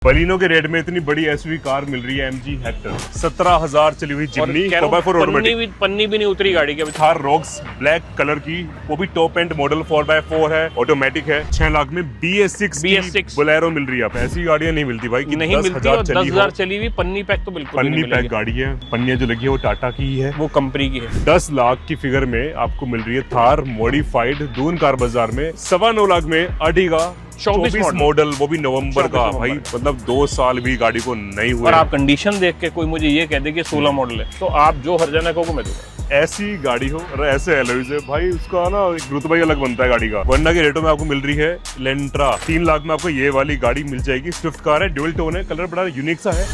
Baleno के rate में इतनी बड़ी एसयूवी कार मिल रही है MG हेक्टर 17,000 चली हुई जिम्नी 4x4 ऑटोमेटिक। पन्नी भी नहीं उतरी गाड़ी के। थार रॉक्स ब्लैक कलर की, वो भी टॉप एंड मॉडल 4x4 है, ऑटोमेटिक है। 6 लाख में BS6 बोलेरो मिल रही है। आप ऐसी गाड़ियां नहीं मिलती भाई, नहीं मिलती। और 10,000 चली हुई पन्नी पैक तो बिल्कुल पन्नी पैक गाड़ी है। पन्नियां जो लगी है वो टाटा की ही है, वो कंपनी की है। 10 लाख की फिगर में आपको मिल रही है थार मॉडिफाइड दून कार बाजार में। 9.25 लाख में अर्टिगा 24 मॉडल, वो भी नवंबर का। भाई मतलब 2 साल भी गाड़ी को नहीं हुए। और आप कंडीशन देख के कोई मुझे ये कह दे कि 16 मॉडल है तो आप जो हर्जाना को मैं दूंगा। ऐसी गाड़ी हो और ऐसे एलॉयज है भाई, उसका ना एक रुतबा ही अलग बनता है गाड़ी का। वरना के रेटों में आपको मिल रही है लेंट्रा 3 लाख में आपको ये वाली गाड़ी मिल जाएगी। स्विफ्ट कार है, ड्यूल टोन है, कलर बड़ा यूनिक सा है।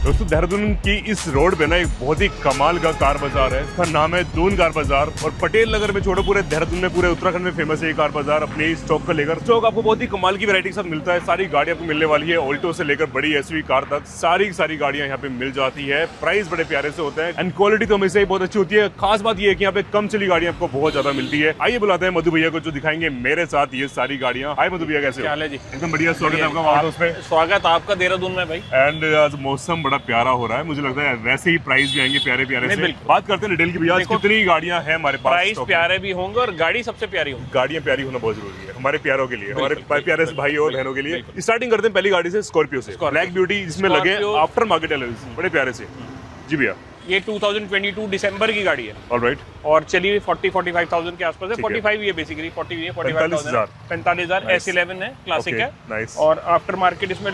दोस्तों देहरादून की इस रोड पे ना एक बहुत ही कमाल का कार बाजार है। इसका नाम है दून कार बाजार। और पटेल नगर में छोड़ो, पूरे देहरादून में, पूरे उत्तराखंड में फेमस है ये कार बाजार। अपने इस स्टॉक को लेकर स्टॉक आपको बहुत ही कमाल की वैरायटी के साथ मिलता है। सारी गाड़ी आपको मिलने वाली है, ऑल्टो से लेकर बड़ी एसयूवी कार तक सारी गाड़ियां यहाँ पे मिल जाती है। प्राइस बड़े प्यारे से होते हैं एंड क्वालिटी तो हमेशा ही बहुत अच्छी होती है। खास बात ये है कि यहाँ पे कम चली गाड़ियां आपको बहुत ज्यादा मिलती है। आइए बुलाते हैं मधु भैया को, जो दिखाएंगे मेरे साथ ये सारी गाड़ियां। हाय मधु भैया, कैसे हो? जी एकदम बढ़िया, स्वागत है आपका वहाँ पे। स्वागत आपका देहरादून में भाई। एंड आज मौसम बड़ा प्यारा हो रहा है, मुझे लगता है वैसे ही प्राइस भी आएंगे प्यारे प्यारे से। बात करते हैं डिटेल की भैया, कितनी गाड़ियां हैं हमारे पास। प्राइस प्यारे भी होंगे और गाड़ी सबसे प्यारी होगी। गाड़ियां प्यारी होना बहुत जरूरी है हमारे प्यारों के लिए, हमारे प्यारे से भाई और बहनों के लिए। स्टार्टिंग करते हैं पहली गाड़ी से, स्कॉर्पियो से। ब्लैक ब्यूटी जिसमें लगे आफ्टर मार्केट एलॉयज, बड़े प्यारे से। जी भैया, ये 2022 दिसंबर की गाड़ी है। ऑलराइट। और चली हुई 40-45,000 के आसपास है। 45 ये बेसिकली 45,000 S11 है, क्लासिक है। नाइस। और आफ्टर मार्केट इसमें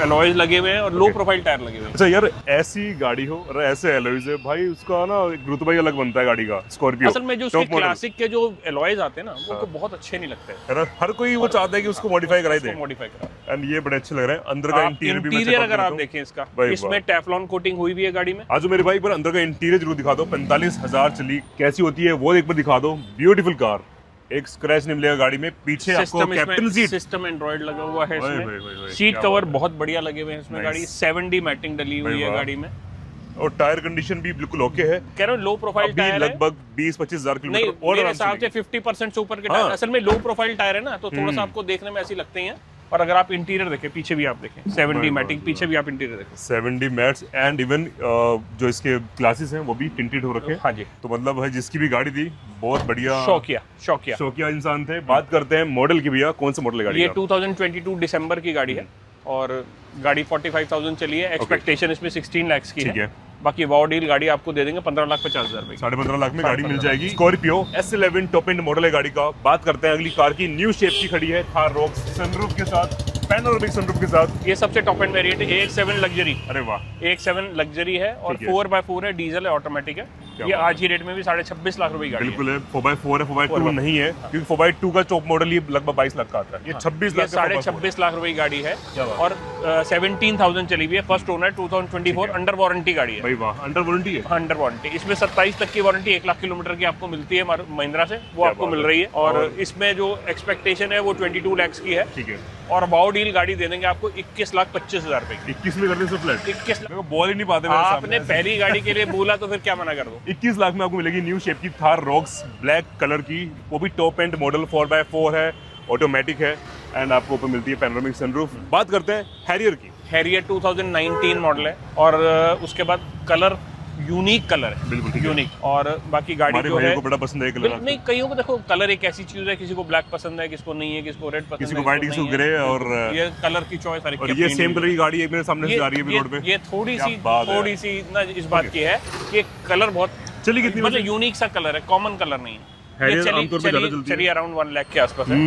एलॉयज लगे हुए हैं और लो प्रोफाइल टायर लगे हुए हैं। अच्छा यार, ऐसी गाड़ी हो और ऐसे एलॉयज है भाई, उसका ना एक रुतबा ही अलग बनता है गाड़ी का। स्कॉर्पियो असल में जो उसके क्लासिक के जो एलॉयज आते हैं ना, वो बहुत अच्छे नहीं लगते। हर कोई वो चाहता है कि उसको मॉडिफाई कराई दे। मॉडिफाई करा। एंड ये बड़े अच्छे लग रहे हैं। अंदर का इंटीरियर अगर आप देखें इसका, इसमें टेफ्लॉन कोटिंग हुई भी है गाड़ी में। आज मेरे भाई पर अंदर का इंटीरियर जरूर दिखा दो। 45,000 चली, कैसी होती है वो एक बार दिखा दो। ब्यूटीफुल कार, एक स्क्रैच नहीं मिलेगा गाड़ी में। पीछे आपको कैप्टन सीट सिस्टम एंड्रॉइड लगा हुआ है इसमें। सीट कवर बहुत बढ़िया लगे हुए हैं इसमें। गाड़ी 7D मैटिंग डली हुई है गाड़ी में। और टायर कंडीशन भी बिल्कुल ओके है। कह रहा हूँ लो प्रोफाइल टायर है, लगभग 20-25 हजार किलोमीटर और मेरे हिसाब से 50% से ऊपर के टायर। असल में लो प्रोफाइल टायर है ना, तो थोड़ा सा आपको देखने में ऐसे लगते हैं। और अगर आप इंटीरियर देखें, पीछे भी आप देखें 7D मैटिंग, पीछे भी आप इंटीरियर देखें 7D मैट्स। एंड इवन जो इसके ग्लासेस हैं वो भी टिंटेड हो रखे हैं। हाँ जी। तो मतलब है जिसकी भी गाड़ी थी बहुत बढ़िया शौकिया इंसान थे। बात करते हैं मॉडल की भैया, कौन सा मॉडल है गाड़ी? ये 2022 दिसंबर की गाड़ी है और गाड़ी 45,000 चली है। एक्सपेक्टेशन इसमें 16 लाख की है। बाकी वाओ डील गाड़ी आपको दे देंगे 15,50,000 रुपए। 15.5 लाख में गाड़ी मिल जाएगी। Scorpio S11 top and model है गाड़ी का। बात करते हैं अगली कार की। न्यू शेप की खड़ी है, थार रॉक्स सनरूफ के साथ, पैनोरामिक सनरूफ के साथ। ये सबसे टॉप एंड वेरिएंट है, AX7 लग्जरी। अरे वाह, AX7 लग्जरी है और 4x4 है, डीजल है, ऑटोमेटिक है। ये आज ही रेट में भी 26.5 लाख रुपए की गाड़ी बिल्कुल है। 4x4 है, 4x2 नहीं है, क्योंकि 4x2 का टॉप मॉडल ये लगभग 22 लाख का आता है। ये 26 लाख, 26.5 लाख रुपए की गाड़ी है। और 17,000 चली हुई है। फर्स्ट ओनर 2024, अंडर वारंटी गाड़ी है भाई। वाह, अंडर वारंटी है। Under warranty. इसमें 27 तक की वारंटी 1 लाख किलोमीटर की आपको मिलती है महिंद्रा से, वो आपको मिल रही है। और इसमें जो एक्सपेक्टेशन है वो 22 लाख की है। ठीक है। और वाओ डील गाड़ी दे देंगे आपको 21,25,000 रुपए की। 21 में करते फ्लैट 21 लाख बोल ही नहीं पाते। आपने पहली गाड़ी के लिए बोला तो फिर क्या मना कर दो। 21 लाख में आपको मिलेगी न्यू शेप की थार रॉक्स ब्लैक कलर की, वो भी टॉप एंड मॉडल 4x4 है, ऑटोमेटिक है। एंड आपको ऊपर मिलती है पैनोरामिक सनरूफ। बात करते हैं हैरियर की। हैरियर 2019 मॉडल है और उसके बाद कलर यूनिक कलर है, बिल्कुल यूनिक। और बाकी गाड़ी जो है को बड़ा पसंद है कलर। नहीं, कईयों को देखो कलर एक ऐसी चीज है, किसी को ब्लैक पसंद है, किसी को नहीं है, किसी को रेड पसंद है, किसी को व्हाइट, किसी को ग्रे। और ये कलर की चॉइस है। और ये सेम कलर की गाड़ी एक मेरे सामने से जा रही है रोड पे। ये थोड़ी सी ना इस बात की है कि कलर बहुत चली, कितनी मतलब यूनिक सा कलर है, कॉमन कलर नहीं है। चलिए अराउंड 1 लाख के आसपास है।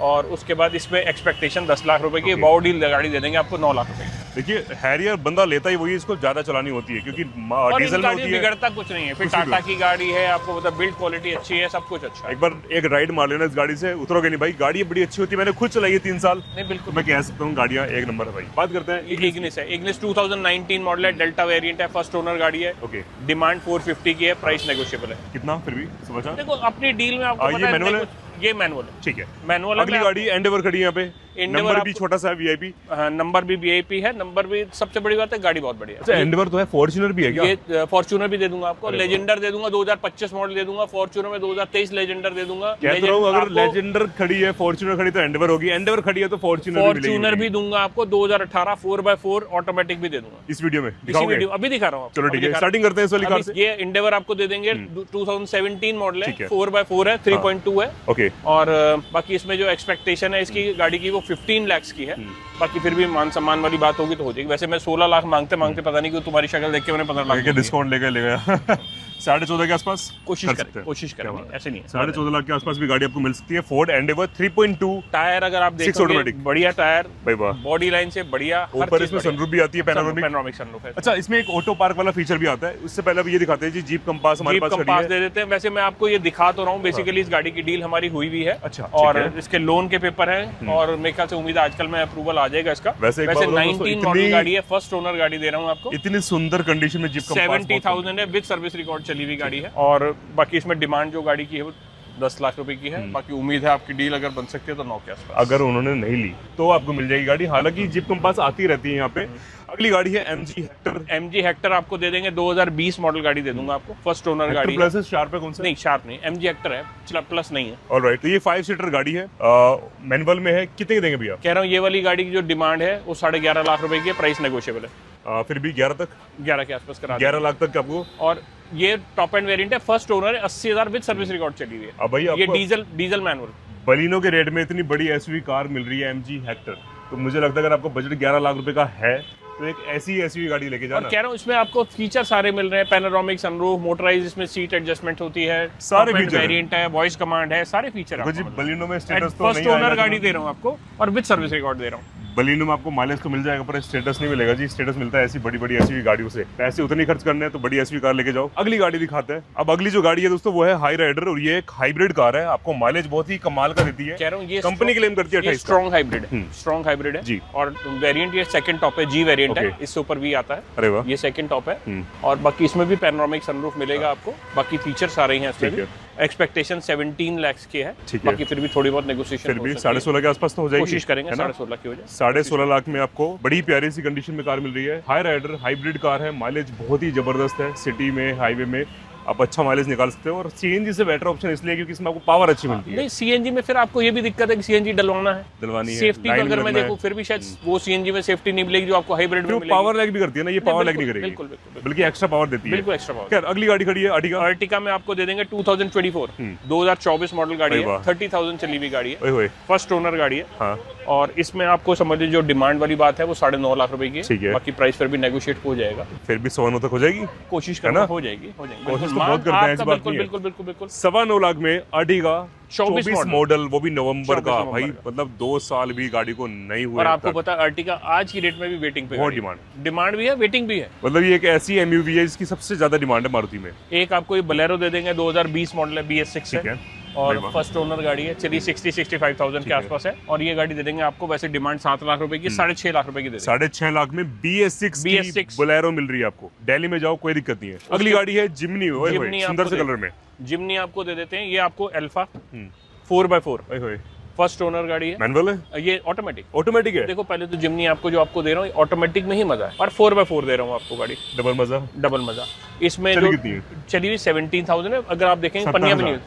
और उसके बाद इसमें एक्सपेक्टेशन 10 लाख रुपए की। वाओ डील गाड़ी दे देंगे आपको 9 लाख रुपए। देखिए हैरियर बंदा लेता ही वही, इसको ज्यादा चलानी होती है क्योंकि डीजल में होती है। बिगड़ता कुछ नहीं है। फिर टाटा की गाड़ी है, आपको मतलब बिल्ड क्वालिटी अच्छी है, सब कुछ अच्छा है। एक बार एक राइड मार लेना इस गाड़ी से, उतरोगे नहीं भाई। गाड़ी बड़ी अच्छी होती है, मैंने खुद चलाई है 3 साल। नहीं बिल्कुल, मैं कह सकता हूँ गाड़ियाँ एक नंबर है भाई। बात करते हैं इग्निस है। इग्निस 2019 मॉडल है, डेल्टा वेरिएंट है, फर्स्ट ओनर गाड़ी है। ओके। डिमांड 450 की है, प्राइस नेगोशिएबल है। कितना फिर भी समझा? देखो अपनी डील में आपको ये मैनुअल है, ये मैनुअल है। ठीक है। मैनुअल। अगली गाड़ी एंडेवर खड़ी है यहाँ पे, नंबर भी छोटा सा वीआईपी। हाँ, नंबर भी वीआईपी है, नंबर भी सबसे बड़ी बात है, गाड़ी बहुत बढ़िया अच्छा, एंडेवर तो है, फॉर्च्यूनर भी है क्या? ये फॉर्च्यूनर भी दे दूंगा आपको, लेजेंडर दे दूंगा 2025 मॉडल दे दूंगा, फॉर्च्यूनर में 2023 लेजेंडर दे दूंगा। अगर लेजेंडर खड़ी है, फॉर्च्यूनर खड़ी तो एंडेवर होगी, एंडेवर खड़ी है तो फॉर्च्यूनर भी दूंगा आपको। 2018 4x4 ऑटोमेटिक भी दे दूंगा इस वीडियो में। इसी वीडियो अभी दिखा रहा हूँ। चलो ठीक है, स्टार्टिंग करते हैं इस वाली कार से। ये एंडेवर आपको दे देंगे, 2017 मॉडल है, 4x4 है, 3.2 है। ओके। और बाकी इसमें जो एक्सपेक्टेशन है इसकी गाड़ी की वो 15 लाख की है। बाकी फिर भी मान सम्मान वाली बात होगी तो हो जाएगी। वैसे मैं 16 लाख मांगते पता नहीं क्यों तुम्हारी शक्ल देख के मैंने 15 लाख डिस्काउंट लेके ले गया। 14.5 के आसपास कोशिश करेंगे, ऐसे नहीं 14.5 लाख के आसपास भी गाड़ी आपको मिल सकती है। Ford Endeavour 3.2। टायर अगर आप देखोगे बढ़िया टायर, बॉडी लाइन से बढ़िया। ऊपर इसमें सनरूफ भी आती है, पैनोरामिक सनरूफ है। अच्छा, इसमें एक ऑटो पार्क वाला फीचर भी आता है। उससे पहले भी ये दिखाते हैं जी, जीप कंपास हमारे पास कंपास दे देते हैं। वैसे मैं आपको ये दिखा तो रहा हूँ, बेसिकली इस गाड़ी की डील हमारी हुई भी है। अच्छा, और इसके लोन के पेपर है और मेरे ख्याल से उम्मीद है आजकल में अप्रूवल आ जाएगा इसका। वैसे 19 मॉडल गाड़ी है, फर्स्ट ओनर गाड़ी दे रहा हूँ आपको। इतनी सुंदर कंडीशन में जीप कंपास 70,000 है, विद सर्विस रिकॉर्ड चली हुई गाड़ी है। और बाकी इसमें डिमांड जो गाड़ी की है वो 10 लाख रुपए की है। बाकी उम्मीद है आपकी डील अगर बन सकती है तो 9 के आसपास। अगर उन्होंने नहीं ली तो आपको मिल जाएगी गाड़ी। हालांकि जीप कंपास आती रहती है यहाँ पे। अगली गाड़ी है MG हेक्टर। MG हेक्टर आपको दे देंगे, 2020 मॉडल गाड़ी दे दूंगा आपको, फर्स्ट ओनर गाड़ी है। प्लस है, शार्प है कौन सा? नहीं, शार्प नहीं, MG हेक्टर है, प्लस नहीं है। ऑलराइट, तो ये 5 सीटर गाड़ी है, मैनुअल में है। कितने देंगे भैया? कह रहा हूँ ये वाली गाड़ी की जो डिमांड है वो 11.5 लाख रुपए की है, प्राइस नेगोशिएबल है। फिर भी 11 तक, 11 के आसपास करा 11 लाख तक आपको। और ये टॉप एंड वेरिएंट है, फर्स्ट ओनर है, 80,000 विद सर्विस रिकॉर्ड चली हुई है। अब भाई ये डीजल मैनुअल बलिनो के रेट में इतनी बड़ी एसयूवी कार मिल रही है MG हेक्टर, तो मुझे लगता है अगर आपको बजट 11 लाख रुपए का है तो एक ऐसी एसयूवी गाड़ी लेके जाना। और कह रहा हूँ इसमें आपको फीचर सारे मिल रहे हैं, पैनोरामिक सनरूफ, मोटराइज, इसमें सीट एडजस्टमेंट होती है, सारे फीचर वेरिएंट है, वॉइस कमांड है, सारे फीचर है। बलिनो में स्टेटस तो नहीं फर्स्ट ओनर गाड़ी दे रहा हूँ आपको और विद सर्विस रिकॉर्ड दे रहा हूँ। बलिनो में आपको माइलेज तो मिल जाएगा पर स्टेटस नहीं मिलेगा जी। स्टेटस मिलता है ऐसी बड़ी बड़ी एसयूवी गाड़ियों से। पैसे उतने खर्च करने हैं तो बड़ी एसयूवी कार लेके जाओ। अगली गाड़ी दिखाते हैं। अब अगली जो गाड़ी है दोस्तों वो है हाई राइडर, और ये एक हाइब्रिड कार है। आपको माइलेज बहुत ही कमाल का देती है। कह रहा हूँ ये कंपनी क्लेम करती है 28। स्ट्रॉन्ग हाइब्रिड है, स्ट्रॉन्ग हाइब्रिड है जी। और वेरिएंट ये सेकंड टॉप है, जी वेरिएंट है, इससे ऊपर भी आता है। अरे वाह, ये सेकंड टॉप है। और बाकी इसमें भी पैनोरामिक सनरूफ मिलेगा आपको। बाकी फीचर सारे हैं इसमें भी। एक्सपेक्टेशन 17 लाख की है, बाकी फिर भी थोड़ी बहुत नेगोशिएशन फिर भी 16.5 के आसपास तो हो जाएगी। कोशिश करेंगे 16.5 की हो जाए। 16.5 लाख में आपको बड़ी प्यारी सी कंडीशन में कार मिल रही है। हाई राइडर हाइब्रिड कार है, माइलेज बहुत ही जबरदस्त है। सिटी में, हाईवे में आप अच्छा माइलेज निकाल सकते हो। और सीएनजी से बेटर ऑप्शन इसलिए क्योंकि इसमें आपको पावर अच्छी मिलती है। नहीं, सीएनजी में फिर आपको ये भी दिक्कत है कि सीएनजी डलवानी है। सेफ्टी का अगर मैं देखूं फिर भी शायद वो सीएनजी में सेफ्टी नहीं मिलेगी जो आपको हाइब्रिड में मिलेगी। पावर लैग भी करती है ना, ये पावर लैग नहीं करेगी, बिल्कुल बल्कि एक्स्ट्रा पावर देती है। बिल्कुल एक्स्ट्रा पावर। खैर अगली गाड़ी खड़ी है अर्टिगा। अर्टिगा में आपको दे देंगे 2024 मॉडल गाड़ी है, 30,000 चली हुई गाड़ी है, फर्स्ट ओनर गाड़ी है। और इसमें आपको समझ लीजिए जो डिमांड वाली बात है वो 9.5 लाख रुपए की है। बाकी प्राइस फिर भी नेगोशिएट हो जाएगा। फिर भी 9.25 तक हो जाएगी, कोशिश करना, हो जाएगी। कोशिश तो बहुत करते हैं, बिल्कुल 9.25 लाख में अर्टिगा 24 मॉडल, वो भी नवंबर का। भाई मतलब 2 साल भी गाड़ी को नहीं हुए। और आपको पता है अर्टिगा आज की डेट में भी वेटिंग पे, बहुत डिमांड भी है, वेटिंग भी है। मतलब ये एक ऐसी एमयूवी है जिसकी सबसे ज्यादा डिमांड है मारुति में। एक आपको ये बोलेरो दे देंगे, 2020 मॉडल है, BS6 है और फर्स्ट ओनर गाड़ी है, चलिए 60-65,000 के आसपास है। और ये गाड़ी दे देंगे आपको, वैसे डिमांड 7 लाख रुपए की, 6.5 लाख रुपए की दे देंगे। 6.5 लाख में BS6 बोलेरो मिल रही है आपको। दिल्ली में जाओ कोई दिक्कत नहीं है। अगली गाड़ी है जिमनी, सुंदर से कलर में जिमनी आपको दे देते हैं। ये आपको अल्फा 4x4 फर्स्ट ओनर गाड़ी है, मैनुअल है, ये ऑटोमेटिक है। देखो पहले तो जिमनी आपको जो आपको दे रहा हूँ ऑटोमेटिक में ही मजा है, और 4x4 दे रहा हूँ आपको गाड़ी, डबल मजा। इसमें जो चली हुई 17,000 है, अगर आप देखेंगे पन्निया भी नहीं,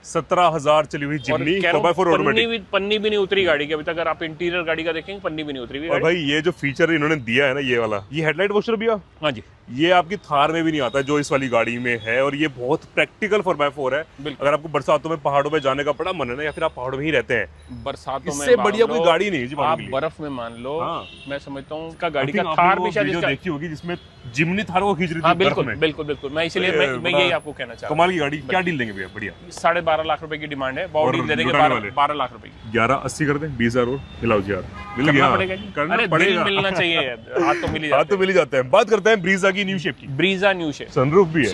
17,000 चली हुई जिमनी 4x4 ऑटोमेटिक। पन्नी भी नहीं उतरी गाड़ी की अभी तक। अगर आप इंटीरियर गाड़ी का देखेंगे पन्नी भी नहीं उतरी। और भाई ये जो फीचर इन्होंने दिया है ना, ये वाला, ये हेडलाइट वॉशर भी, हाँ जी, ये आपकी थार में भी नहीं आता जो इस वाली गाड़ी में है। और ये बहुत प्रैक्टिकल 4x4 है। अगर आपको बरसातों में पहाड़ों में जाने का बड़ा मन है ना, या फिर आप पहाड़ों में ही रहते हैं, बरसातों में इससे बढ़िया कोई गाड़ी नहीं है। आप बर्फ में मान लो, मैं समझता हूँ का गाड़ी का थार भी शायद देखी होगी जिसमें जिमनी थार को खींच रही थी। बिल्कुल। मैं इसीलिए मैं यही आपको कहना चाहता हूँ। कमाल की गाड़ी। क्या डील देंगे भैया? बढ़िया 12.5 लाख रुपए की डिमांड है, बॉडी दे देंगे 12 लाख रुपए की। 11.80 कर दें, 20,000 और मिलाओ जी यार, मिल गया। करना पड़ेगा, मिलना चाहिए, हाथ तो मिल ही जाते हैं। बात करते हैं ब्रीजा की न्यू शेप की। ब्रीजा न्यू शेप, सनरूफ भी है,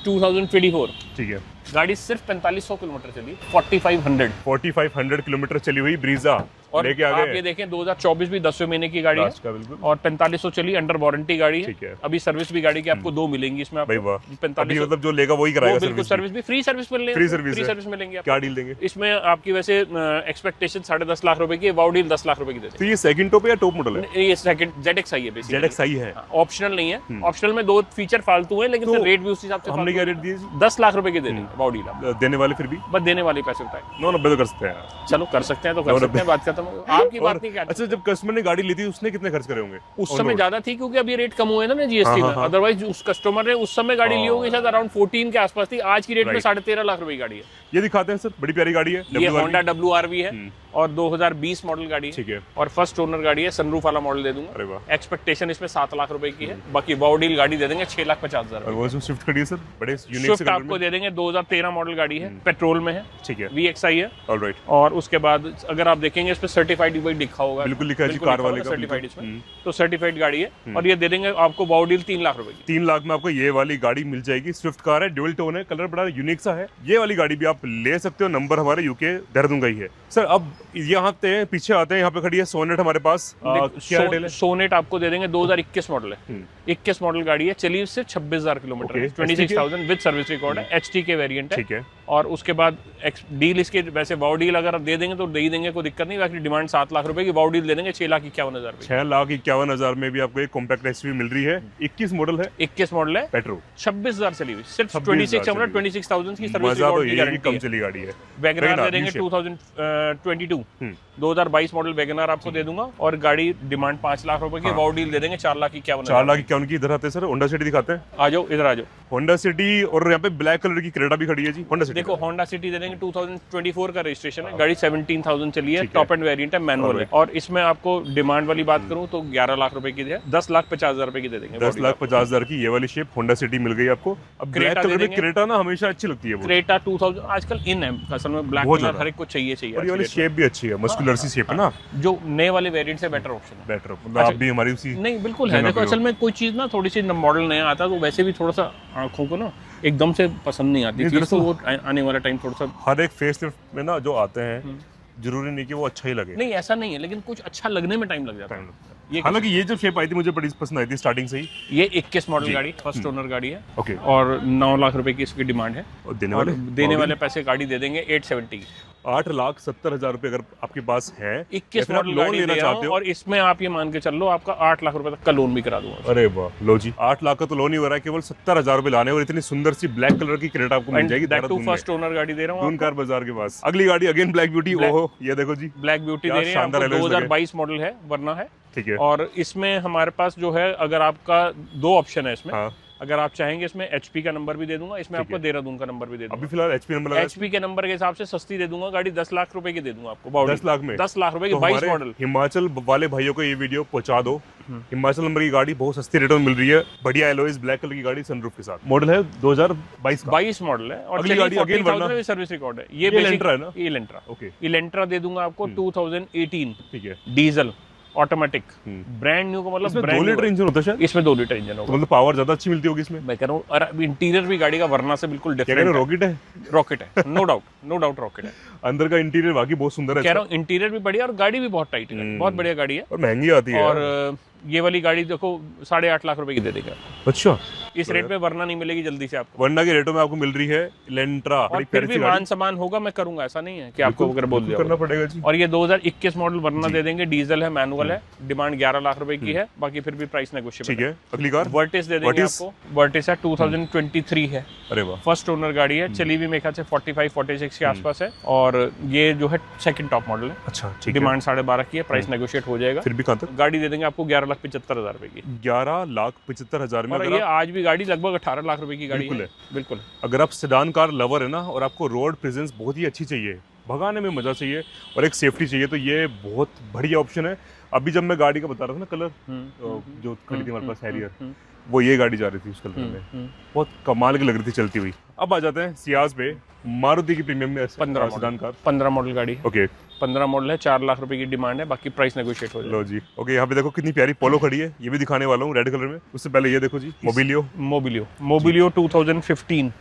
2024। ठीक है। गाड़ी सिर्फ 4500 किलोमीटर चली, 4500 किलोमीटर चली हुई ब्रीजा। और लेके आ आप गए। ये देखें 2024 भी 10वें महीने की गाड़ी है लास्ट का बिल्कुल। और 4500 चली, अंडर वारंटी गाड़ी ठीक है। है। अभी सर्विस भी गाड़ी की आपको 2 मिलेंगी इसमें भाई आपको वाह, अभी 4500 मतलब जो लेगा वही कराएगा बिल्कुल सर्विस भी फ्री सर्विस मिलने फ्री सर्विस है। सर्विस मिलेंगी क्या आपको। डील देंगे? इसमें आपकी वैसे एक्सपेक्टेशन 10.5 लाख रुपए की, वाउ डील 10 लाख रुपए की दे तो ये सेकंड टॉप है या टॉप मॉडल है? देंगे। ये सेकंड ZXi है बेसिकली, ZXi है। ऑप्शनल नहीं है। ऑप्शनल में 2 फीचर फालतू है, लेकिन तो फिर रेट भी उस हिसाब से हमने क्या रेट दिए? 10 लाख रुपए की दे देंगे वाउ डील आप। देने वाले फिर भी बस देने वाले पैसे बताए। 990 तो कर सकते हैं। चलो कर सकते हैं तो कर सकते हैं, बात खत्म हो। आपकी बात नहीं अच्छा, जब कस्टमर ने गाड़ी ली थी उसने कितने खर्च करे होंगे? उस समय ज्यादा थी क्योंकि अभी रेट कम हुए ना GST में। अदरवाइज उस कस्टमर ने उस समय गाड़ी ली होगी शायद अराउंड 14 के आसपास थी। आज की रेट में 13.5 लाख रुपए की गाड़ी है। ये दिखाते हैं सर, बड़ी प्यारी गाड़ी है। ये होंडा WRV है और 2020 मॉडल गाड़ी है। ठीक है। और फर्स्ट ओनर गाड़ी है, सनरूफ वाला मॉडल दे दूंगा। अरे वाह। एक्सपेक्टेशन इसमें 7 लाख रुपए की है, बाकी वाउ डील गाड़ी दे देंगे 6,50,000। और वो जो स्विफ्ट खड़ी है सर, बड़े यूनिक से स्विफ्ट आपको दे देंगे 2013 मॉडल गाड़ी है, पेट्रोल में है। ठीक है। VXi है। ऑलराइट। और उसके बाद अगर आप देखेंगे इस पे सर्टिफाइड भी लिखा होगा। बिल्कुल लिखा है जी, कार वाले का सर्टिफाइड इसमें, तो सर्टिफाइड गाड़ी है। और ये दे देंगे आपको वाउ डील 3 लाख रुपए की। 3 लाख में आपको ये वाली गाड़ी मिल जाएगी। स्विफ्ट कार है, ड्यूल टोन है, कलर बड़ा यूनिक सा है। ये वाली गाड़ी भी आप ले सकते हो। नंबर हमारे यूके देहरादून का ही है सर। अब यहाँ पे पीछे आते हैं, यहाँ पे खड़ी है सोनेट हमारे पास। क्या डिटेल है? सोनेट आपको दे देंगे 2021 मॉडल है। 21 मॉडल गाड़ी है, चली सिर्फ 26,000 किलोमीटर है। 26,000 विद सर्विस रिकॉर्ड है। HT के वेरिएंट है। ठीक है। और उसके बाद डील इसके वैसे वाउ डील अगर आप दे देंगे तो दे ही देंगे, कोई दिक्कत नहीं। बाकी डिमांड 7 लाख रुपए की, वाउ डील दे देंगे 6,51,000 रुपए। 6,51,000 में भी आपको एक कॉम्पैक्ट एसयूवी मिल रही है। 21 मॉडल है। 21 मॉडल है, पेट्रोल 26,000 चली हुई, सिर्फ 26,000 26,000 की सर्विस मजा तो रिकॉर्ड की ये है कि गारंटी कम है। चली गाड़ी है। वैगनार दे देंगे 2022 2022 मॉडल वैगनार आपको दे दूंगा। और गाड़ी डिमांड 5 लाख रुपए की, वाउ डील दे देंगे 4,51,000। 4,51,000 की। इधर आते हैं सर, होंडा सिटी दिखाते हैं। आ जाओ, इधर आ जाओ। होंडा सिटी, और यहाँ पे ब्लैक कलर की क्रेटा भी खड़ी है जी। होंडा सिटी देखो होंडा सिटी दे देंगे 2024 का रजिस्ट्रेशन है, गाड़ी 17,000 चली है, टॉप एंड वेरिएंट है, मैनुअल है। और इसमें आपको डिमांड वाली बात करूं तो 11 लाख रुपए की है, 10,50,000 रुपए की दे देंगे। 10,50,000 की ये वाली शेप होंडा सिटी मिल गई आपको। अब ब्लैक कलर में क्रेटा ना हमेशा अच्छी लगती है वो। क्रेटा 2000 आजकल इन है असल में, ब्लैक कलर हर एक को चाहिए। और ये वाली शेप भी अच्छी है, मस्कुलर सी शेप है ना। जो नए वाले वेरिएंट से बेटर ऑप्शन है। बेटर मतलब आप भी हमारी उसी नहीं बिल्कुल है। देखो असल में कोई चीज ना थोड़ी सी मॉडल नया आता है तो वैसे भी थोड़ा सा आंखों को ना एकदम से पसंद नहीं आती चीज, तो वो आने वाला टाइम थोड़ा सा। हर एक फेस लिफ्ट में ना जो आते हैं जरूरी नहीं कि वो अच्छा ही लगे। नहीं ऐसा नहीं है, लेकिन कुछ अच्छा लगने में टाइम लग जाता है। हालांकि ये जब शेप आई थी मुझे बड़ी पसंद आई थी स्टार्टिंग से ही। ये 21 मॉडल गाड़ी, फर्स्ट ओनर गाड़ी है। ओके। और 9 लाख रुपए की इसकी डिमांड है। और देने वाले पैसे गाड़ी दे देंगे 870 8,70,000 रुपए अगर आपके पास है, 21 मॉडल लोन लेना चाहते हो, और इसमें आप ये मान के चल लो आपका 8 लाख रुपए तक का लोन भी करा दूंगा। अरे वाह, लो जी 8 लाख का तो लोन ही हो रहा है, केवल 70,000 रुपए लाने और इतनी सुंदर सी ब्लैक कलर की क्रेटा आपको मिल जाएगी। फर्स्ट ओनर गाड़ी दे रहा हूँ दून कार बाजार के पास। अगली गाड़ी अगेन ब्लैक ब्यूटी। ओहो ये देखो जी, ब्लैक ब्यूटी दे रहे हैं आपको। 2022 मॉडल है, वरना है। ठीक है। और इसमें हमारे पास जो है, अगर आपका 2 ऑप्शन है इसमें। हाँ। अगर आप चाहेंगे इसमें HP का नंबर भी दे दूंगा, इसमें आपको देहरादून का नंबर भी दे दूंगा। अभी फिलहाल HP नंबर लगा है। HP के नंबर के हिसाब से सस्ती दे दूंगा गाड़ी, 10 लाख रुपए की दे दूंगा आपको। 10 लाख में 10 लाख रुपए की तो 22 मॉडल। हिमाचल वाले भाइयों को ये वीडियो पहुंचा दो। हिमाचल नंबर की गाड़ी बहुत सस्ती रेटों में मिल रही है, बढ़िया एलॉयज ब्लैक कलर की गाड़ी सनरूफ के साथ। मॉडल है 2022 का। 22 मॉडल है और अगली गाड़ी अगेन वरना सर्विस रिकॉर्ड है। ये इलेंट्रा है ना? ये इलेंट्रा। ओके। इलेंट्रा दे दूंगा आपको 2018। ठीक है। डीजल ऑटोमेटिक ब्रांड न्यू का मतलब इसमें 2 लीटर इंजन होता है शायद। इसमें 2 लीटर इंजन होगा, मतलब पावर ज्यादा अच्छी मिलती होगी इसमें। मैं कह रहा हूँ। और इंटीरियर भी गाड़ी का वरना से बिल्कुल डिफरेंट है। रॉकेट है। रॉकेट है, नो डाउट रॉकेट है। अंदर का इंटीरियर वाकई बहुत सुंदर है। कह रहा हूँ इंटीरियर भी बढ़िया और गाड़ी भी बहुत टाइट है, बहुत बढ़िया गाड़ी है। और महंगी आती है। और ये वाली गाड़ी देखो 8.5 लाख रुपए की दे देगा। अच्छा, इस रेट में वरना नहीं मिलेगी जल्दी से आपको। वरना के रेटों में आपको मिल रही है इलेंट्रा। और फिर भी मान सम्मान होगा, मैं करूंगा, ऐसा नहीं है कि आपको अगर बोल दिया करना पड़ेगा जी। और ये 2021 मॉडल वरना दे देंगे, डीजल है, मैनुअल है, डिमांड 11 लाख रुपए की है, बाकी फिर भी प्राइस नेगोशिएबल। ठीक है। अगली कार वर्टिस दे देंगे आपको। वर्टिस है 2023 है। अरे वाह, फर्स्ट ओनर गाड़ी है, चली भी मेरे ख्याल से 45-46 के आसपास है। और ये जो है सेकंड टॉप मॉडल है। अच्छा, ठीक है। डिमांड 12.5 की है, प्राइस नेगोशिएट हो जाएगा। फिर भी कहां तक? गाड़ी दे देंगे आपको 11,75,000 रुपए की। 11,75,000 में। और ये आज भी गाड़ी लगभग 18 लाख रुपए की गाड़ी है। बिल्कुल। अगर आप सेडान कार लवर है ना और आपको रोड प्रेजेंस बहुत ही अच्छी चाहिए, भगाने में मजा चाहिए और एक सेफ्टी चाहिए, तो ये बहुत बढ़िया ऑप्शन है। अभी जब मैं गाड़ी का बता रहा था ना कलर जो खड़ी थी हमारे पास हैरियर, वो ये गाड़ी जा रही थी उस कलर में, बहुत कमाल की लग रही थी चलती हुई। अब आ जाते हैं सियाज पे, मारुति की प्रीमियम में 15 मॉडल गाड़ी है। ओके। 15 मॉडल है, 4 लाख रुपए की डिमांड है, बाकी प्राइस नेगोशिएट हो जाएगा। लो जी। ओके, यहाँ पे देखो कितनी प्यारी पोलो खड़ी है, ये भी दिखाने वाला हूँ रेड कलर में। उससे पहले ये देखो जी, मोबिलियो 2015।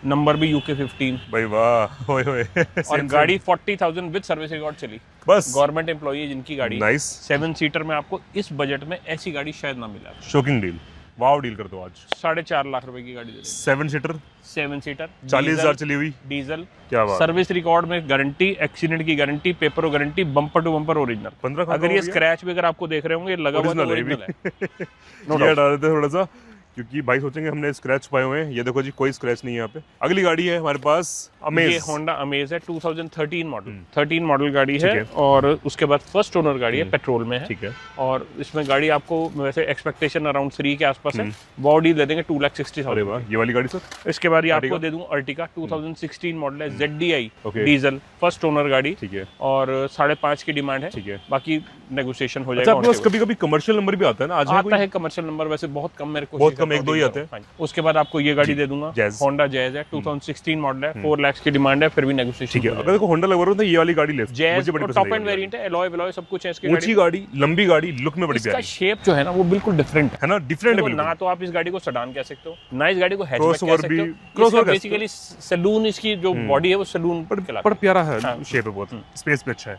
नंबर भी UK 15 भाई वाह, होए होए। और गाड़ी 40,000 विद सर्विस रिकॉर्ड चली। बस गवर्नमेंट एम्प्लॉई है जिनकी गाड़ी। नाइस। 7 सीटर में आपको इस बजट में ऐसी गाड़ी शायद ना मिले। शॉकिंग डील, वाव डील कर दो आज। 4.5 लाख रुपए की गाड़ी दे देंगे। 7 सीटर 7 सीटर 40,000 चली हुई, डीजल। क्या बात। सर्विस रिकॉर्ड में गारंटी, एक्सीडेंट की guarantee, paper guarantee, bumper to bumper original. 15 अगर ये स्क्रैच भी अगर आपको देख रहे होंगे लगा हुआ तो ओरिजिनल है। ये डाल देते हैं थोड़ा सा, क्योंकि भाई सोचेंगे हमने स्क्रैच पाए हुए हैं। ये देखो जी, कोई स्क्रैच नहीं है यहाँ पे। अगली गाड़ी है हमारे पास अमेज। ये होंडा अमेज है 2013 मॉडल। 13 मॉडल गाड़ी है और उसके बाद फर्स्ट ओनर गाड़ी है, पेट्रोल में है। ठीक है। और इसमें गाड़ी आपको वैसे एक्सपेक्टेशन अराउंड 3 के आसपास है। बॉडी दे देंगे 2,60,000। अरे वाह, ये वाली गाड़ी सर। इसके बाद ये आपको दे दूं अर्टिका 2016 मॉडल है, ZDI डीजल, फर्स्ट ओनर गाड़ी। ठीक है। और 5.5 की डिमांड है। ठीक है। बाकी नेगोशिएशन हो अच्छा, जाएगा। आपके पास कभी कभी कमर्शियल नंबर भी आता है ना? आज आता है कमर्शियल नंबर, वैसे बहुत कम, मेरे को बहुत कम, 1-2 ही आते हैं। उसके बाद आपको ये गाड़ी दे दूंगा, होंडा जैज है 2016 मॉडल है, 4 लाख की डिमांड है, फिर भी नेगोशिएशन। ठीक है। अगर देखो होंडा लग रहा है तो ये वाली गाड़ी ले, जैज टॉप एंड वेरिएंट है, एलॉय वेलॉय सब कुछ है इसके। ऊंची गाड़ी, लंबी गाड़ी, लुक में बड़ी प्यारी। इसका शेप जो है ना वो बिल्कुल डिफरेंट है ना, डिफरेंट है ना। तो आप इस गाड़ी को सेडान कह सकते हो, ना इस गाड़ी को हैचबैक कह सकते हो। क्रॉसओवर बेसिकली सैलून, इसकी जो बॉडी है वो सैलून पर प्यारा है, शेप है बहुत, स्पेस भी अच्छा है।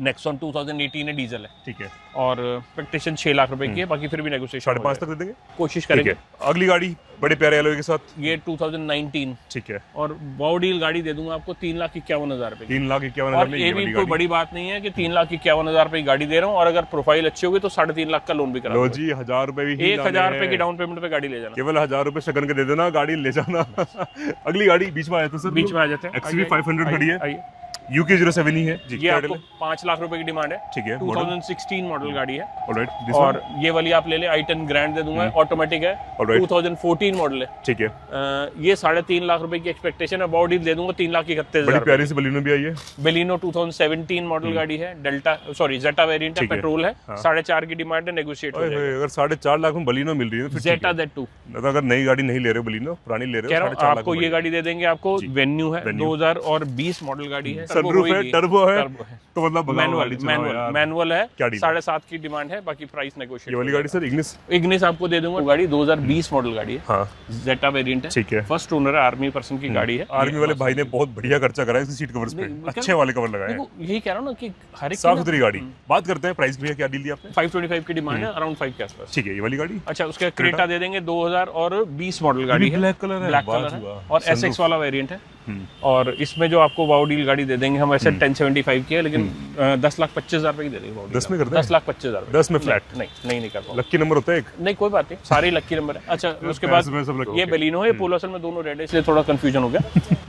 नेक्सॉन 2018 है, डीजल है। ठीक है। और एक्सपेक्टेशन 6 लाख रुपए की है, बाकी फिर भी नेगोशिएशन 5.5 तक दे देंगे, कोशिश करेंगे। अगली गाड़ी बड़े प्यारे एलॉय के साथ, ये 2019। ठीक है। और बॉडी गाड़ी दे दूंगा आपको 3,51,000 रुपए। 3,51,000 में। ये भी कोई बड़ी बात नहीं है कि 3,51,000 रुपए की गाड़ी दे रहा हूँ, और अगर प्रोफाइल अच्छी होगी तो 3.5 लाख का लोन भी करा लो जी। 1,000 रुपए भी, 1,000 रुपए की डाउन पेमेंट पे गाड़ी ले जाना, केवल 1,000 रुपए शगन के दे देना, गाड़ी ले जाना। अगली गाड़ी बीच में आया था सर, बीच में आ जाते हैं। XUV 500 खड़ी है, UK 07 ही है जी। ये आपको 5 लाख रुपए की डिमांड है। ठीक है। 2016 मॉडल गाड़ी है। ऑलराइट। और ये वाली आप ले ले, i10 ग्रैंड दे दूंगा, ऑटोमेटिक है, 2014 मॉडल है। ठीक है। ये 3.5 लाख रुपए की एक्सपेक्टेशन है, बॉडी दे दूंगा 3,31,000। बड़ी प्यारी सी बलिनो भी आई है। बेलिनो 2017 मॉडल गाड़ी है, डेल्टा जेटा वेरिएंट है, पेट्रोल है, 4.5 की डिमांड है, नेगोशिएट हो जाएगा। अगर 4.5 लाख में बलिनो मिल रही है तो जेटा Z2। अगर नई गाड़ी नहीं ले रहे हो, बलिनो पुरानी ले रहे हो, आपको ये गाड़ी दे देंगे। आपको वेन्यू है, 2020 मॉडल गाड़ी है, सनरूफ है, टर्बो है, तो मतलब मैनुअल है, 7.5 की डिमांड है, बाकी प्राइस नेगोशिएट। ये वाली गाड़ी सर इग्निस आपको दे दूंगा, गाड़ी 2020 मॉडल गाड़ी है। हाँ। जेटा वेरिएंट है। ठीक है। फर्स्ट ओनर है, आर्मी पर्सन की गाड़ी है। आर्मी वाले भाई ने बहुत बढ़िया खर्चा करा है इसकी सीट कवर्स पे, अच्छे वाले कवर लगाए हैं। यही कह रहा हूं ना कि हर एक साफ सुथरी गाड़ी। बात करते हैं प्राइस भैया, क्या डील दी आपने? 525 की डिमांड है, अराउंड 5 के आसपास। ठीक है। ये वाली गाड़ी, अच्छा, उसके क्रेटा दे देंगे 2020 मॉडल गाड़ी है, ब्लैक कलर है, और SX वाला वेरिएंट है। और इसमें जो आपको वाव डील गाड़ी दे देंगे हम, ऐसे 1075 की है, लेकिन 10,25,000 रुपए की दे देंगे। 10 में कर दें? 10,25,000। 10 में फ्लैट? नहीं कर पाऊंगा। लक्की नंबर होता है एक? नहीं, कोई बात नहीं, सारे लक्की नंबर है। अच्छा, उसके बाद ये बेलिनो है, पोलो असल में दोनों रेड है, इसलिए थोड़ा कंफ्यूजन हो गया।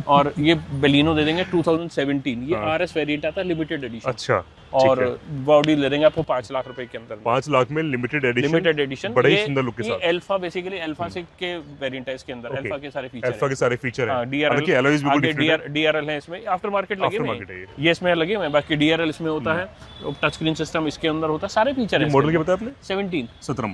और ये बेलिनो दे देंगे 2017, ये RS वेरिएंट आता है, लिमिटेड एडिशन। अच्छा। और बॉडी ले देंगे आपको 5 लाख रुपए के अंदर। 5 लाख में लिमिटेड एडिशन, बड़े ही सुंदर लुक के साथ। अल्फा, बेसिकली अल्फा से के वेरिएंट है इसके अंदर, अल्फा के सारे फीचर है। DRL है इसमें, आफ्टर मार्केट लगे हुए हैं, ये इसमें लगे हुए हैं, बाकी DRL इसमें होता है, टच स्क्रीन सिस्टम इसके अंदर होता है, सारे फीचर है। मॉडल क्या बताया आपने? 17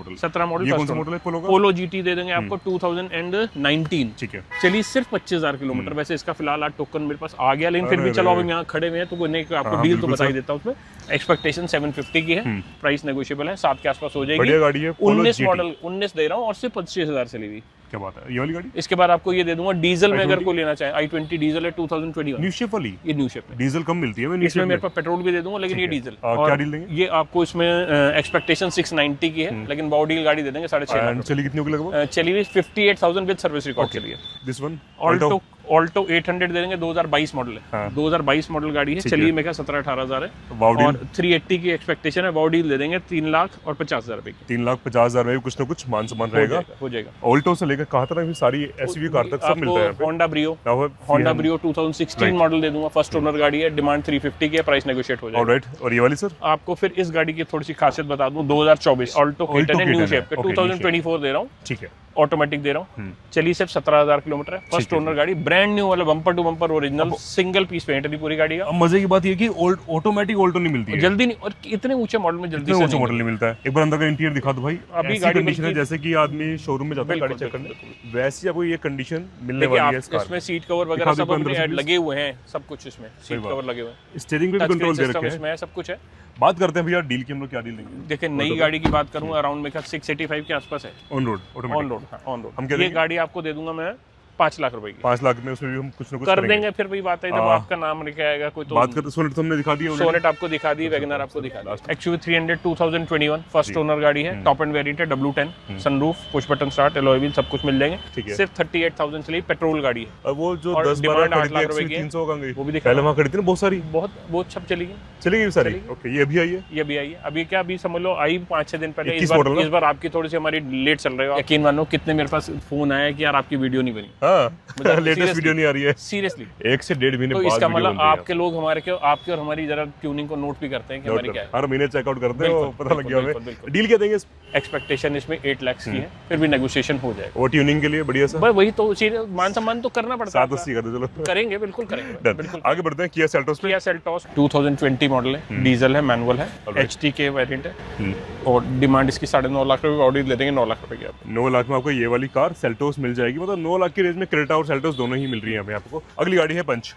मॉडल। ये कौन सा मॉडल है पोलो का? पोलो GT दे देंगे आपको 2019। ठीक है। चलिए, सिर्फ 25,000 किलोमीटर। वैसे इसका फिलहाल आज टोकन मेरे पास आ गया, लेकिन फिर भी चलो, अब हम यहाँ खड़े हुए हैं तो कोई आपको डील तो बता ही देता हूँ। उसमें एक्सपेक्टेशन 750 की है, प्राइस नेगोशिएबल है, 7 के आसपास हो जाएगी। बढ़िया गाड़ी है। 19 मॉडल 19 दे रहा हूँ, और सिर्फ 25,000 चली हुई। क्या बात है, ये वाली गाड़ी? इसके बाद आपको ये दे दूंगा डीजल में, अगर कोई लेना चाहे, i20 डीजल है 2021। न्यू शेप वाली? ये न्यू शेप में, डीजल कम मिलती है। इसमें मेरे पास पेट्रोल भी दे दूंगा, लेकिन ये डीजल। क्या डील देंगे? ये आपको इसमें एक्सपेक्टेशन 690 की है, लेकिन बॉडी गाड़ी दे देंगे 6.5 लाख। चली कितने की लगभग? चली हुई 58,000 विद सर्विस रिकॉर्ड चली है। दिस वन ऑल्टो 800 दे देंगे, 2022 मॉडल है। 2022 मॉडल गाड़ी है, चलिए मैं क्या 17-18,000 है, और 380 की एक्सपेक्टेशन है। बॉडी दे देंगे 3,50,000 रुपए की। 3,50,000 में कुछ ना कुछ मान सम्मान रहेगा, हो जाएगा। ऑल्टो से लेकर कहाँ तक सारी SUV कार तक सब मिलता है। होंडा ब्रियो 2016 मॉडल दे दूंगा, फर्स्ट ओनर गाड़ी है, डिमांड 350 की है, प्राइस नेगोशिएट हो जाएगा। ऑलराइट। और ये वाली सर? आपको फिर इस गाड़ी की थोड़ी सी खासियत बता दूं, 2024 ऑल्टो K10 है, न्यू शेप पे, 2024 दे रहा हूँ। ठीक है। ऑटोमेटिक दे रहा हूँ, चलिए सिर्फ 17,000 किलोमीटर है, फर्स्ट ओनर गाड़ी, ब्रांड न्यू वाला, bumper to bumper original, single piece paint है पूरी गाड़ी का। अब मजे की बात ये कि ऑटोमेटिक ऑल्टो नहीं मिलती है जल्दी, नहीं, और इतने ऊंचे मॉडल में जल्दी ऊंचे मॉडल नहीं मिलता है। एक बार अंदर का इंटीरियर दिखा दो भाई, अभी गाड़ी कंडीशन है जैसे कि आदमी शोरूम में जाता है गाड़ी चेक करने, वैसी आपको ये कंडीशन मिलने वाली है। इसमें सीट कवर वगैरह सब लगे हुए हैं, सब कुछ इसमें सीट कवर लगे हुए हैं, स्टीयरिंग पे भी कंट्रोल दे रखे हैं, इसमें सब कुछ है। बात करते हैं भैया डील की, हम लोग क्या डील देंगे? देखिए, नई गाड़ी की बात करूं, अराउंड में 685 के आसपास है, ऑन रोड। On road. हम ये गाड़ी आपको दे दूंगा मैं 5 लाख रुपए की। 5 लाख में उसमें भी हम कुछ ना कुछ कर देंगे। फिर वही बात है, जब आपका नाम लिखा आएगा कोई तो बात करते। सोनेट तो हमने दिखा दी, सोनेट आपको दिखा दी, वैगनर आपको दिखा दी। एक्चुअली 300 2021 फर्स्ट ओनर गाड़ी है, टॉप एंड वेरिएंट है, W10 sunroof, push button start, alloy wheel सब कुछ मिल जाएंगे। सिर्फ 38,000 चली, पेट्रोल गाड़ी है। और वो जो 10-12 डिमांड 8 लाख रुपए की 300 का गई, वो भी दिखा। पहले वहां खड़ी थी ना बहुत सारी, बहुत सब चली गई सारी। ओके, ये अभी आई है, ये भी आई है। अभी क्या, अभी समझ लो आई 5-6 दिन पहले। इस बार आपकी थोड़ी सी हमारी लेट चल रही है। यकीन मानो कितने मेरे पास फोन आया कि यार आपकी वीडियो नहीं बनी। हां, लेटेस्ट वीडियो नहीं आ रही है सीरियसली। 1 से 1.5 महीने तो बाद इसका मतलब आपके लोग हमारे के आपकी और हमारी जरा ट्यूनिंग को नोट भी करते हैं कि हमारी क्या है। हर महीने चेकआउट करते हैं, पता लग गया हमें। डील क्या देंगे? एक्सपेक्टेशन इसमें 8 लाख की है, फिर भी नेगोशिएशन हो जाएगा। वो ट्यूनिंग के लिए बढ़िया सा, भाई वही तो मान सम्मान तो करना पड़ता है। 780 कर दो, चलो करेंगे, बिल्कुल करेंगे, बिल्कुल। आगे बढ़ते हैं। किया सेल्टोस पे, किया सेल्टोस 2020 मॉडल है, डीजल है, मैनुअल है, HT के वेरिएंट है, और डिमांड इसकी 9.5 लाख रुपए। ऑडी दे देंगे 9 लाख रुपए की। 9 लाख में आपको ये वाली कार सेल्टोस मिल जाएगी। मतलब 9 लाख की रेंज में क्रेटा और सेल्टोस दोनों ही मिल रही है हमें आपको। अगली गाड़ी है पंच।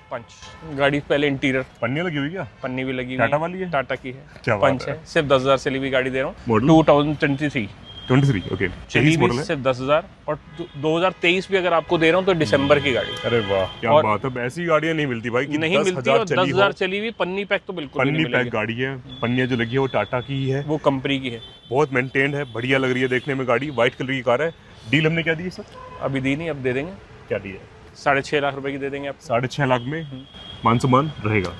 गाड़ी पहले इंटीरियर पन्नी लगी हुई, क्या पन्नी भी लगी हुई, टाटा वाली है, टाटा की है। क्या बात पंच है, सिर्फ 10,000 चली हुई गाड़ी दे रहा हूँ। 2023 ओके, चली हुई सिर्फ 10,000, और 2023 भी अगर आपको दे रहा हूँ तो दिसंबर की गाड़ी। अरे वाह, क्या बात है। ऐसी गाड़ियां नहीं मिलती भाई, नहीं मिलती। और 10,000 चली हुई, पन्नी पैक तो बिल्कुल पन्नी पैक गाड़ी है। पन्नियां जो लगी है वो टाटा की ही है, वो कंपनी की है, बहुत मेंटेन्ड है, बढ़िया लग रही है देखने में गाड़ी। व्हाइट कलर की कार है। डील हमने क्या दी है सर? अभी दी नहीं, अब दे देंगे। क्या दी है? 6.5 लाख रुपए की दे देंगे आप। 6.5 लाख में मान सम्मान रहेगा?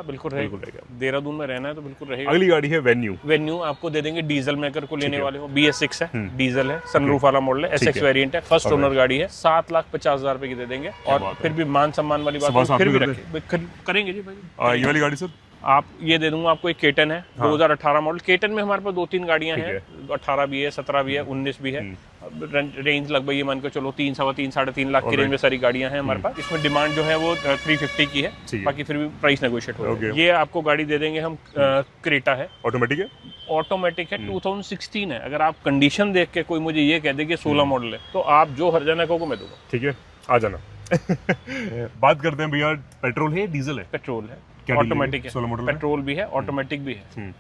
बिल्कुल रहेगा। देहरादून में रहना है तो बिल्कुल रहेगा। अगली गाड़ी है वेन्यू आपको दे देंगे, डीजल मेकर को लेने वाले हो। BS6 है, डीजल है, सनरूफ वाला मॉडल है, SX वेरिएंट है, फर्स्ट ओनर गाड़ी है। 7,50,000 रुपए की दे देंगे। और फिर भी मान सम्मान वाली बात फिर भी करेंगे जी भाई। ये वाली गाड़ी सर आप ये दे दूंगा आपको। एक केटन है, 2018 मॉडल। केटन में हमारे पास 2-3 गाड़ियां हैं, 18 भी है, 17 भी है, 19 भी है। रेंज लगभग ये मान के चलो 3, 3.25, 3.5 लाख की रेंज में सारी गाड़ियां हैं हमारे पास। इसमें डिमांड जो है वो 350 की है, बाकी फिर भी प्राइस नेगोशिएट होगा। ये आपको गाड़ी दे देंगे हम। क्रेटा है, ऑटोमेटिक है, 2016 है। अगर आप कंडीशन देख के कोई मुझे ये कह दे कि 16 मॉडल है, तो आप जो हर जाना को मैं दूंगा। ठीक है, आ जाना। बात करते हैं भैया, पेट्रोल है डीजल है? पेट्रोल है, ऑटोमेटिक है, पेट्रोल भी है, ऑटोमेटिक भी है।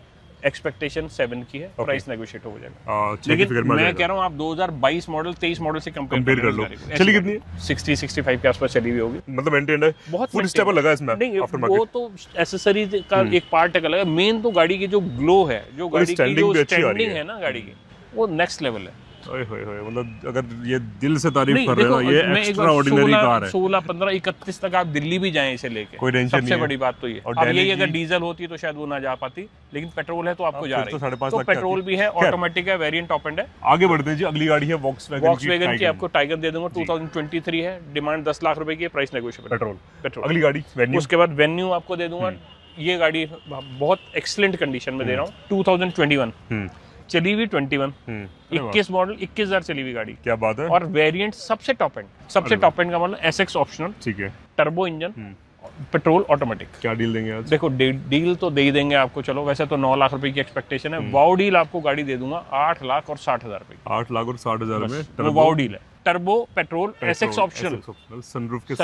एक्सपेक्टेशन 7 की है, प्राइस नेगोशिएट हो जाएगा। लेकिन मैं कह रहा हूँ आप 2022 मॉडल 23 मॉडल से कंपेयर कर लो। चली कितनी है? 60-65 के आसपास चली हुई होगी। मतलब मेंटेन्ड है, बहुत फुल स्टेबल लगा इसमें। नहीं, वो तो एसेसरीज का एक पार्ट है, मेन तो गाड़ी की जो ग्लो है, जो गाड़ी की जो स्टैंडिंग है ना गाड़ी की, वो नेक्स्ट लेवल है। मतलब अगर ये दिल से तारीफ कर रहे हो, ये एक्स्ट्रा ऑर्डिनरी कार है। 16, 15, 31 तक आप दिल्ली भी जाएं इसे लेके, कोई टेंशन नहीं है। सबसे बड़ी बात तो ये। अब यही अगर डीजल होती तो शायद वो ना जा पाती, लेकिन पेट्रोल है तो आपको जा रही है। तो पेट्रोल भी है, ऑटोमेटिक है, वेरिएंट टॉप एंड है। आगे बढ़ते हैं जी। अगली गाड़ी है वॉक्सवैगन की आपको टाइगर दे दूंगा। 2023 है, डिमांड 10 लाख रुपए की है, प्राइस नेगोशिएबल। पेट्रोल। अगली गाड़ी वेन्यू। उसके बाद वेन्यू आपको दे दूंगा। ये गाड़ी बहुत एक्सीलेंट कंडीशन में दे रहा हूँ। 2021 चली हुई, 21 21 मॉडल, 21,000 चली हुई गाड़ी। क्या बात है। और वेरिएंट सबसे टॉप एंड का मॉडल SX ऑप्शनल, ठीक है, टर्बो इंजन, पेट्रोल, ऑटोमेटिक। क्या डील देंगे आज? देखो डील तो दे ही देंगे आपको। चलो वैसे तो 9 लाख रुपए की एक्सपेक्टेशन है। वाउ डील आपको गाड़ी दे दूंगा 8 लाख और 60,000 रुपए। 8 लाख और 60,000 में वाउ डील है। Turbo, petrol, SX optional, sunroof के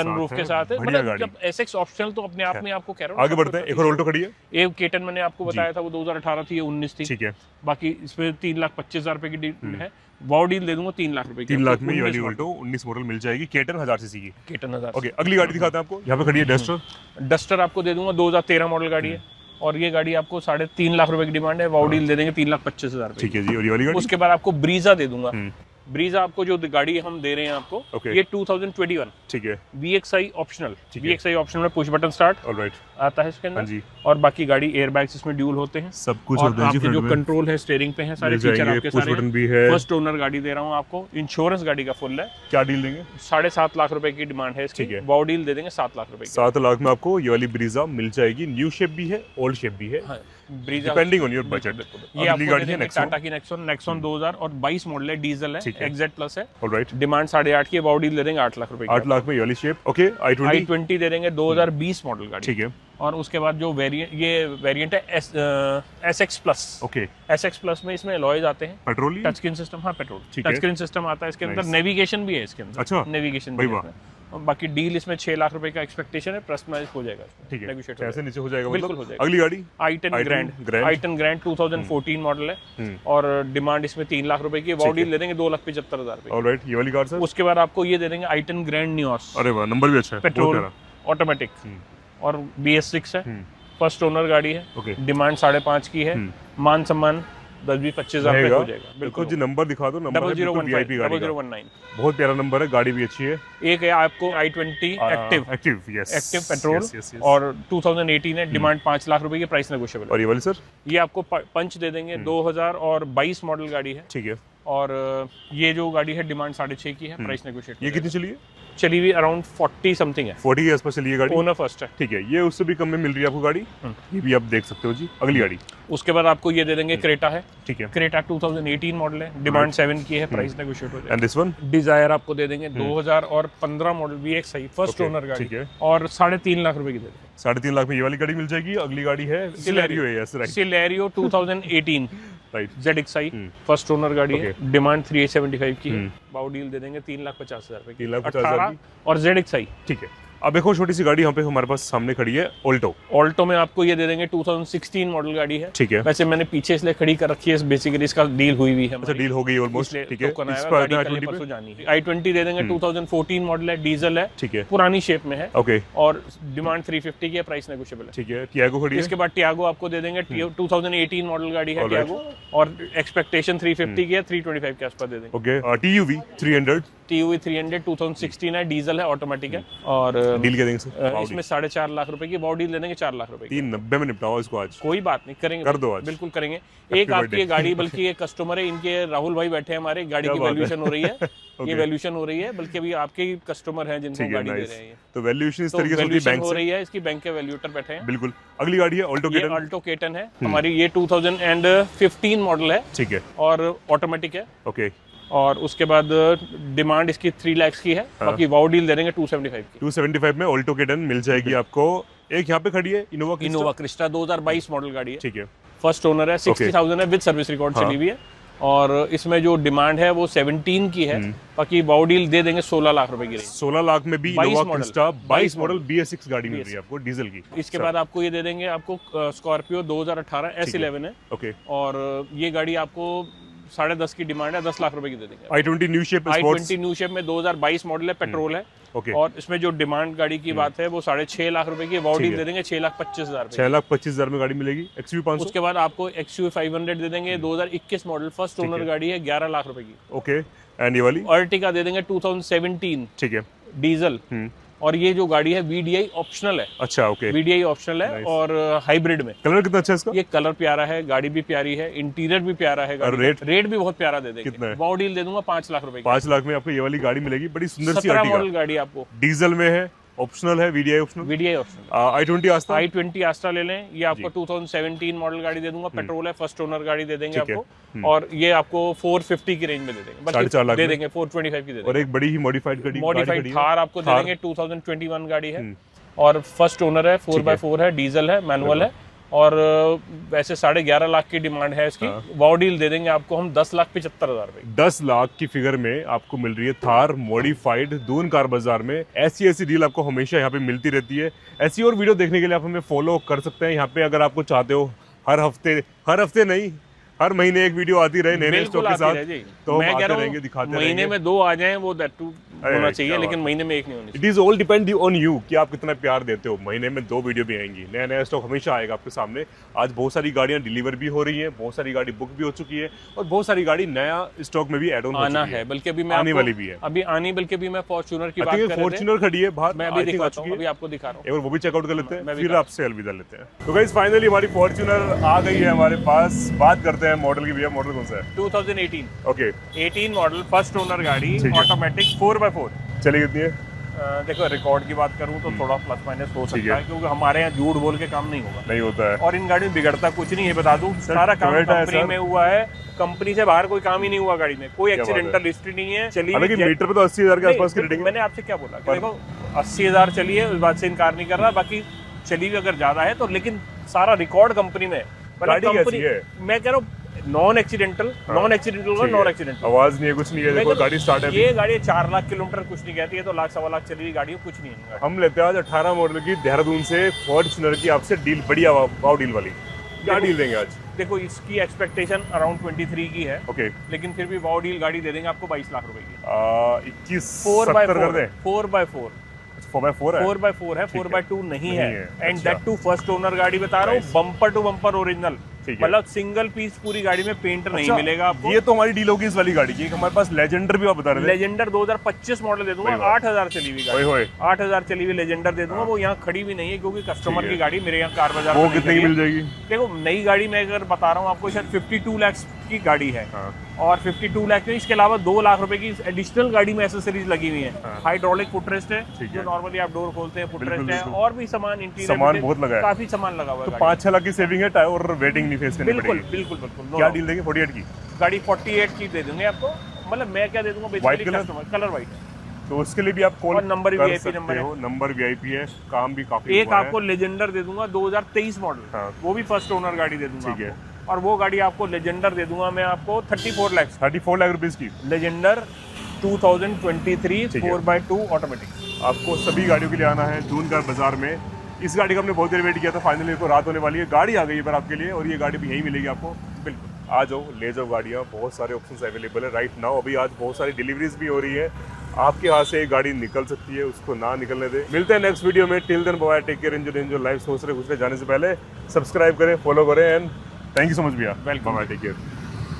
साथ है। मतलब जब SX ऑप्शनल तो अपने आप में आपको कह रहा हूँ। आगे बढ़ते हैं। एक और ऑल्टो खड़ी है, एक केटन मैंने आपको बताया था, वो 2018 थी, ये 19 थी। ठीक है, बाकी इसमें 3,25,000 रुपए की डील है। वाउ डील दे दूंगा 3 लाख रुपए की। 3 लाख में ये वाली ऑल्टो 19 मॉडल मिल जाएगी। केटन 1000 सीसी की। केटन 1000। ओके, अगली गाड़ी दिखाते हैं आपको। यहाँ पे खड़ी है डस्टर आपको दे दूंगा। 2013 मॉडल गाड़ी है, और ये गाड़ी आपको 3.5 लाख रुपए की डिमांड है। वाउ डील दे देंगे 3,25,000 रुपए। ठीक है जी। और ये वाली गाड़ी? उसके बाद आपको ब्रीजा दे दूंगा। ब्रीजा आपको जो गाड़ी हम दे रहे हैं आपको, ये 2021, ठीक है, VXI ऑप्शनल। VXI ऑप्शनल में पुश बटन स्टार्ट ऑलराइट आता है इसके अंदर। और बाकी गाड़ी एयर बैग्स इसमें ड्यूल होते हैं, सब कुछ होता है। आपके जो कंट्रोल है स्टीयरिंग पे है, सारे फीचर आपके सारे बटन भी है। फर्स्ट ओनर गाड़ी दे रहा हूँ आपको। इंश्योरेंस गाड़ी का फुल है। क्या डील देंगे? 7.5 लाख रुपए की डिमांड है इसकी। वाउ डील दे देंगे 7 लाख रुपए की। 7 लाख में आपको ये वाली ब्रीजा मिल जाएगी। न्यू शेप भी है, ओल्ड शेप भी है, डिपेंडिंग ऑन योर बजट। ये आपको गाड़ी है टाटा की नेक्सॉन 2022 मॉडल है, डीजल है, XZ प्लस है। ऑलराइट, डिमांड 8.5 की, वाउ डील दे देंगे 8 लाख रुपए की। 8 लाख में ये वाली शेप। ओके, i20 दे देंगे 2020 मॉडल गाड़ी। ठीक है। और उसके बाद जो वेरिएंट है SX plus. Okay, SX plus में इसमें अलॉयज आते हैं, पेट्रोल, टच स्क्रीन सिस्टम। हाँ, पेट्रोल, टच स्क्रीन सिस्टम आता है इसके अंदर। नेविगेशन भी है इसके अंदर। अच्छा, नेविगेशन भी है। बाकी डील इसमें 6 लाख रुपए का एक्सपेक्टेशन है, प्लस मैच हो जाएगा। ठीक है, नेगोशिएट ऐसे नीचे हो जाएगा, बिल्कुल मतलब हो जाएगा। अगली गाड़ी i10 ग्रैंड 2014 मॉडल है और डिमांड इसमें 3 लाख रुपए की, वाव डील दे देंगे 2,75,000 रुपए। ऑलराइट, ये वाली कार सर। उसके बाद आपको ये दे देंगे i10 ग्रैंड न्यूस। अरे वाह, नंबर भी अच्छा है, पेट्रोल ऑटोमेटिक और BS6 है, फर्स्ट ओनर गाड़ी है, डिमांड 5.5 की है, मान सम्मान 10-25 हज़ार रुपए हो जाएगा। बिल्कुल जी, नंबर दिखा दो, नंबर 0015 0019, बहुत प्यारा नंबर है, गाड़ी भी अच्छी है। एक है आपको i20 एक्टिव पेट्रोल और 2018 है, डिमांड 5 लाख रुपए की, प्राइस नेगोशिएबल। और ये वाली सर, ये आपको पंच दे देंगे, 2022 मॉडल गाड़ी है। ठीक है। और ये जो गाड़ी है डिमांड 6.5 की है, प्राइस नेगोशिएट। ये कितनी चली है? चली हुई अराउंड 40 समथिंग है, 40 के आसपास चली है गाड़ी। ओनर फर्स्ट है। ठीक है, ये उससे भी कम में मिल रही है आपको गाड़ी, ये भी आप देख सकते हो जी। अगली गाड़ी, उसके बाद आपको ये दे देंगे क्रेटा है। ठीक है, क्रेटा 2018 मॉडल है, डिमांड 7 की है, प्राइस नेगोशिएट हो जाएगा। एंड दिस वन डिजायर आपको दे देंगे 2015 मॉडल, VX सही, फर्स्ट ओनर गाड़ी। ठीक है, और 3.5 लाख रुपए की दे देंगे। 3.5 लाख में ये वाली गाड़ी मिल जाएगी। अगली गाड़ी है सिलेरियो है, yes right, Celerio 2018 right, ZXi first owner गाड़ी है, डिमांड 375 की है, वाव डील दे देंगे 3,50,000 रुपए की, 3,50,000 की। और ZXi। ठीक है, अब देखो छोटी सी गाड़ी यहाँ पे हमारे पास सामने खड़ी है, ऑल्टो में आपको ये दे देंगे 2016 मॉडल गाड़ी है। ठीक है, वैसे मैंने पीछे इसलिए खड़ी कर रखी है, बेसिकली इसका डील हुई हुई है। अच्छा, डील हो गई ऑलमोस्ट। ठीक है, i20 दे देंगे, 2014 मॉडल है, डीजल है, ठीक है, पुरानी शेप में है। ओके, और डिमांड 350 की है, प्राइस नेगोशिएबल है। ठीक है, टियागो खड़ी है। इसके बाद टियागो आपको दे देंगे, 2018 मॉडल गाड़ी है टियागो, और एक्सपेक्टेशन 350 की है, 325 के आसपास दे देंगे। ओके, TUV 300 2016 है, डीजल है, ऑटोमेटिक है। और डील क्या देंगे सर? इसमें 4.5 लाख रुपए की, वाव डील दे देंगे 4 लाख रुपए की। 390 में निपटाओ इसको आज। कोई बात नहीं, करेंगे, कर दो आज, बिल्कुल करेंगे। एक आपकी ये गाड़ी, बल्कि एक कस्टमर है, इनके राहुल भाई बैठे हैं हमारे, गाड़ी की वैल्यूएशन हो रही है। ये वैल्यूएशन हो रही है, बल्कि अभी आपके ही कस्टमर हैं जिनको गाड़ी दे रहे हैं। तो वैल्यूएशन इस तरीके से बैंक हो रही है, इसकी बैंक के वैल्यूएटर बैठे हैं। बिल्कुल। अगली गाड़ी है ऑल्टो केटन है हमारी, ये 2015 मॉडल है। ठीक है, और ऑटोमेटिक है। ओके, और उसके बाद डिमांड इसकी 3 लाख की है, बाकी वाव डील दे देंगे 275 की। 275 में ऑल्टो केटन मिल जाएगी आपको। एक यहाँ पे खड़ी है इनोवा क्रिस्टा 2022 मॉडल गाड़ी है। ठीक है, फर्स्ट ओनर है, 60,000 है, विद सर्विस रिकॉर्ड चली हुई है। और इसमें जो डिमांड है वो 17 की है, बाकी वाव डील दे देंगे 16 लाख रुपए की। 16 लाख में भी इनोवा क्रिस्टा 22 मॉडल BS6 गाड़ी मिल रही है आपको, डीजल की। इसके बाद आपको ये दे देंगे, आपको स्कॉर्पियो 2018 S11 है। ओके, और ये गाड़ी आपको 10.5 की डिमांड है, 10 लाख रुपए की दे देंगे। i20 new shape, i20 new shape में 2022 मॉडल है, पेट्रोल है। और इसमें जो डिमांड गाड़ी की बात है वो 6.5 लाख रुपए की, वाव डील दे देंगे 6,25,000 6,25,000 में गाड़ी मिलेगी। XUV 500, उसके बाद आपको XUV 500 दे देंगे, 2021 मॉडल, फर्स्ट ओनर गाड़ी है, 11 लाख रुपए की। ओके, एंड ये वाली अर्टिगा दे देंगे 2017, ठीक है, डीजल। और ये जो गाड़ी है VDI ऑप्शनल है। अच्छा, ओके, VDI ऑप्शनल है और हाइब्रिड में। कलर कितना अच्छा है इसका? ये कलर प्यारा है, गाड़ी भी प्यारी है, इंटीरियर भी प्यारा है, और रेट भी बहुत प्यारा दे देंगे। कितना है? वाव डील दे दूंगा 5 लाख रुपए की। 5 लाख में आपको ये वाली गाड़ी मिलेगी, बड़ी सुंदर सी 17 मॉडल गाड़ी आपको, डीजल में है, ऑप्शनल है, VDI ऑप्शनल। i20 आस्था, i20 आस्था ले लें, ये आपको 2017 मॉडल गाड़ी दे दूंगा, पेट्रोल है, फर्स्ट ओनर गाड़ी दे देंगे आपको। और ये आपको 450 की रेंज में दे देंगे, 4.5 लाख दे देंगे, 425 की दे देंगे। और एक बड़ी ही मॉडिफाइड थार आपको दे देंगे, 2021 गाड़ी है, और फर्स्ट ओनर है, 4x4 है, डीजल है, मैनुअल है। और वैसे 11.5 लाख की डिमांड है इसकी, वाव डील दे देंगे आपको हम 10,75,000 रुपए। 10 लाख की फिगर में आपको मिल रही है थार मॉडिफाइड दून कार बाजार में। ऐसी डील आपको हमेशा यहाँ पे मिलती रहती है। ऐसी और वीडियो देखने के लिए आप हमें फॉलो कर सकते हैं यहाँ पे, अगर आपको चाहते हो हर हफ्ते नहीं, हर महीने एक वीडियो आती रहे नए स्टॉक के साथ, तो मैं कह रहा हूँ दिखाते महीने में 2 आ जाएं, वो दैट टू होना चाहिए, लेकिन महीने में एक नहीं होनी चाहिए। It is all depend on you कि आप कितना प्यार देते हो। महीने में 2 वीडियो भी आएंगी, नया स्टॉक हमेशा आएगा आपके सामने। आज बहुत सारी गाड़ियां डिलीवर भी हो रही हैं, बहुत सारी गाड़ी बुक भी हो चुकी है, और बहुत सारी गाड़ी नया स्टॉक में भी ऐड ऑन आना है। बल्कि अभी मैं आने वाली भी है, बल्कि मैं फॉर्च्यूनर की बात कर रहे थे। फॉर्च्यूनर खड़ी है बाहर, मैं अभी दिखाता हूं, अभी आपको दिखा रहा हूं, एक बार वो भी चेकआउट कर लेते हैं, फिर आपसे अलविदा लेते हैं। तो गाइस फाइनली हमारी फॉर्च्यूनर आ गई है हमारे पास। बात करते हैं मॉडल की। भैया मॉडल कौन सा है? 2018। ओके, 18 मॉडल, फर्स्ट ओनर गाड़ी, ऑटोमेटिक, 4x4। चलिए कितनी है? देखो रिकॉर्ड की बात करूं तो थोड़ा प्लस माइनस हो सकता है, क्योंकि हमारे यहाँ झूठ बोल के काम नहीं होगा, नहीं होता है। और इन गाड़ी में बिगड़ता कुछ नहीं है, बता दूं, सारा काम कंपनी में हुआ है, कंपनी से बाहर कोई काम ही नहीं हुआ गाड़ी में, कोई एक्सीडेंटल हिस्ट्री नहीं है। चलिए मीटर पे तो 80,000 के आसपास की रेटिंग है। मैंने आपसे क्या बोला कि देखो 80,000 चली है, उस बात से इनकार नहीं कर रहा, बाकी चली भी अगर ज्यादा है तो, लेकिन सारा रिकॉर्ड कंपनी में। गाड़ी कैसी है? मैं कह रहा हूँ नॉन एक्सीडेंटल का नॉन एक्सीडेंटल। आवाज नहीं है, कुछ नहीं है, देखो गाड़ी स्टार्ट है। ये गाड़ी 4 लाख किलोमीटर कुछ नहीं कहती है, तो लाख सवा लाख चली हुई गाड़ी कुछ नहीं है। हम लेते हैं आज 18 मॉडल की देहरादून से फॉर्च्यूनर की आपसे डील, बढ़िया वाव डील वाली। क्या डील देंगे आज? देखो इसकी एक्सपेक्टेशन अराउंड 23 की है, ओके, लेकिन फिर भी वाव डील गाड़ी दे देंगे आपको 22 लाख रुपए की। 21 कर दें? 4x4 4x4 है, 4x4 है, 4x2 नहीं है। एंड अच्छा। दैट टू फर्स्ट ओनर गाड़ी बता रहा हूँ, बम्पर टू बम्पर ओरिजिनल, ठीक है। मतलब सिंगल पीस पूरी गाड़ी में पेंट नहीं अच्छा, मिलेगा आपको। ये तो हमारी डील होगी इस वाली गाड़ी की। हमारे पास लेजेंडर भी आप बता रहे थे। लेजेंडर 2025 मॉडल दे दूंगा, 8000 चली हुई गाड़ी, ओए 8000 चली हुई लेजेंडर दे दूंगा। वो यहाँ खड़ी भी नहीं है क्योंकि कस्टमर की गाड़ी मेरे यहाँ कार बाजार वो में नहीं कितने की खड़ी मिल है। जाएगी? देखो नई गाड़ी में अगर बता रहा हूँ आपको, शायद 52 लाख की गाड़ी है, और 52 लाख में इसके अलावा 2 लाख रुपए की एडिशनल गाड़ी में एसेसरीज लगी हुई है। हाइड्रोलिक फुटरेस्ट है, जो नॉर्मली आप डोर खोलते हैं, फुटरेस्ट है, और भी सामान इंटीरियर सामान बहुत लगा है, काफी सामान लगा हुआ है। तो 5-6 लाख की सेविंग है, टायर और वेटिंग नहीं फेस करनी बिल्कुल पड़ेगी। बिल्कुल बिल्कुल। क्या डील देंगे 48 की? गाड़ी 48 की दे देंगे आपको, मतलब मैं क्या दे दूंगा बेसिकली, कलर व्हाइट है, तो उसके लिए भी आप कॉल और नंबर कर VIP सकते नंबर हो। नंबर VIP है, काम भी काफी एक हुआ है। आपको लेजेंडर दे दूंगा 2023 मॉडल, हाँ। वो भी फर्स्ट ओनर गाड़ी दे दूंगा ठीक है। आपको। और वो गाड़ी आपको लेजेंडर दे दूंगा मैं आपको 34 लाख 34 लाख रुपीज की लेजेंडर 2023 4x2 ऑटोमेटिक। आपको सभी गाड़ियों के लिए आना है दून कार बाजार में। इस गाड़ी का हमने बहुत देर वेट किया था, फाइनली को रात होने वाली है, गाड़ी आ गई है पर आपके लिए, और ये गाड़ी भी यहीं मिलेगी आपको। बिल्कुल आ जाओ, ले जाओ गाड़ियाँ, बहुत सारे ऑप्शंस अवेलेबल है राइट नाउ। अभी आज बहुत सारी डिलीवरीज भी हो रही है, आपके हाथ से एक गाड़ी निकल सकती है, उसको ना निकलने दे। मिलते हैं नेक्स्ट वीडियो में, till then bye, take care, enjoy life. सोच रहे जाने से पहले सब्सक्राइब करें, फॉलो करें, and thank you so much भैया। Welcome, bye, take care.